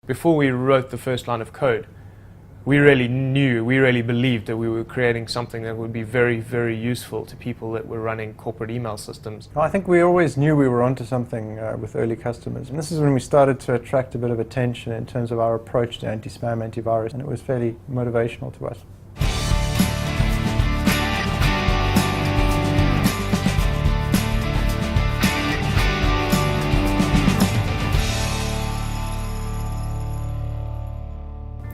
Before we wrote the first line of code, we really believed that we were creating something that would be very, very useful to people that were running corporate email systems. I think we always knew we were onto something with early customers, and this is when we started to attract a bit of attention in terms of our approach to anti-spam, antivirus, and it was fairly motivational to us.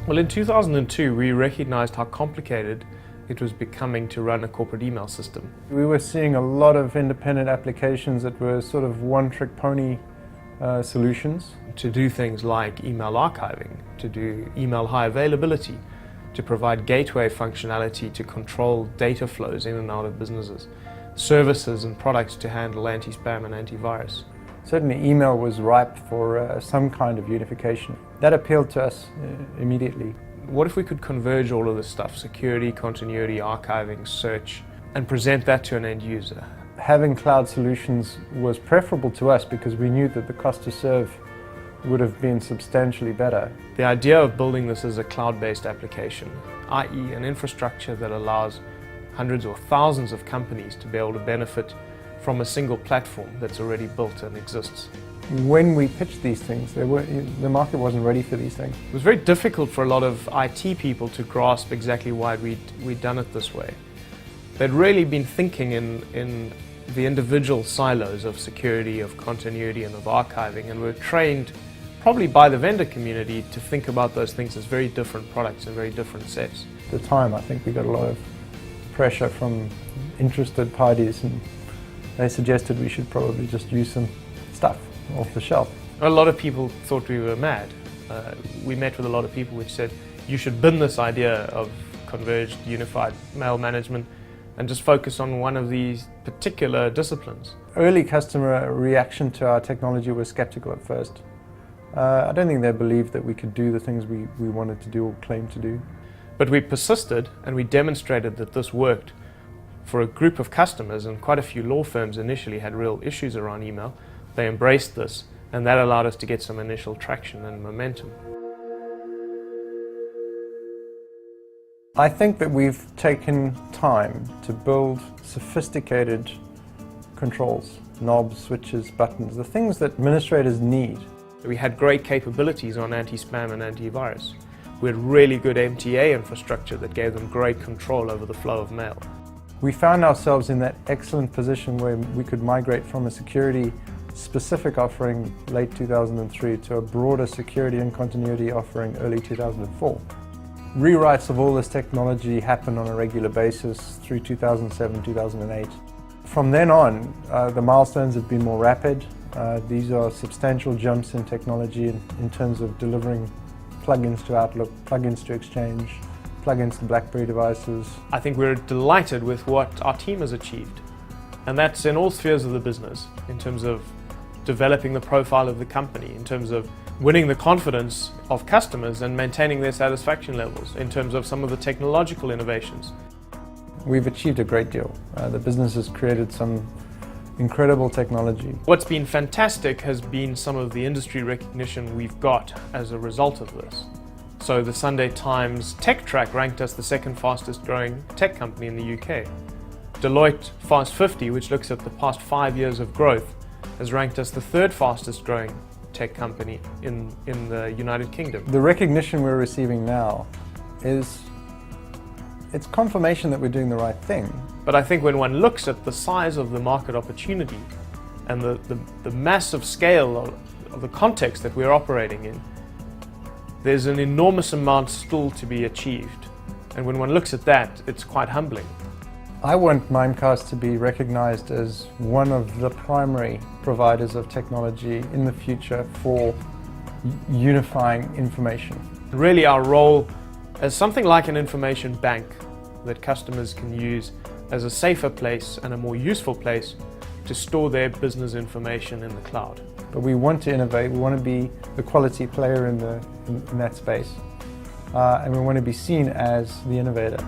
Well, in 2002, we recognized how complicated it was becoming to run a corporate email system. We were seeing a lot of independent applications that were sort of one-trick pony solutions. To do things like email archiving, to do email high availability, to provide gateway functionality to control data flows in and out of businesses, services and products to handle anti-spam and antivirus. Certainly email was ripe for some kind of unification. That appealed to us immediately. What if we could converge all of this stuff, security, continuity, archiving, search, and present that to an end user? Having cloud solutions was preferable to us because we knew that the cost to serve would have been substantially better. The idea of building this as a cloud-based application, i.e. an infrastructure that allows hundreds or thousands of companies to be able to benefit from a single platform that's already built and exists. When we pitched these things, the market wasn't ready for these things. It was very difficult for a lot of IT people to grasp exactly why we'd done it this way. They'd really been thinking in the individual silos of security, of continuity, and of archiving, and were trained probably by the vendor community to think about those things as very different products and very different sets. At the time, I think we got a lot of pressure from interested parties, and they suggested we should probably just use some stuff off the shelf. A lot of people thought we were mad. We met with a lot of people which said you should bin this idea of converged, unified mail management and just focus on one of these particular disciplines. Early customer reaction to our technology was skeptical at first. I don't think they believed that we could do the things we wanted to do or claimed to do. But we persisted and we demonstrated that this worked for a group of customers, and quite a few law firms initially had real issues around email. They embraced this, and that allowed us to get some initial traction and momentum. I think that we've taken time to build sophisticated controls, knobs, switches, buttons, the things that administrators need. We had great capabilities on anti-spam and antivirus. We had really good MTA infrastructure that gave them great control over the flow of mail. We found ourselves in that excellent position where we could migrate from a security-specific offering late 2003 to a broader security and continuity offering early 2004. Rewrites of all this technology happened on a regular basis through 2007, 2008. From then on, the milestones have been more rapid. These are substantial jumps in technology in terms of delivering plugins to Outlook, plugins to Exchange, plugins to BlackBerry devices. I think we're delighted with what our team has achieved, and that's in all spheres of the business, in terms of developing the profile of the company, in terms of winning the confidence of customers and maintaining their satisfaction levels, in terms of some of the technological innovations. We've achieved a great deal. The business has created some incredible technology. What's been fantastic has been some of the industry recognition we've got as a result of this. So the Sunday Times Tech Track ranked us the second fastest growing tech company in the UK. Deloitte Fast 50, which looks at the past 5 years of growth, has ranked us the third fastest growing tech company in the United Kingdom. The recognition we're receiving now it's confirmation that we're doing the right thing. But I think when one looks at the size of the market opportunity and the massive scale of the context that we're operating in, there's an enormous amount still to be achieved. And when one looks at that, it's quite humbling. I want Mimecast to be recognized as one of the primary providers of technology in the future for unifying information. Really our role as something like an information bank that customers can use as a safer place and a more useful place to store their business information in the cloud. But we want to innovate, we want to be the quality player in that space, and we want to be seen as the innovator.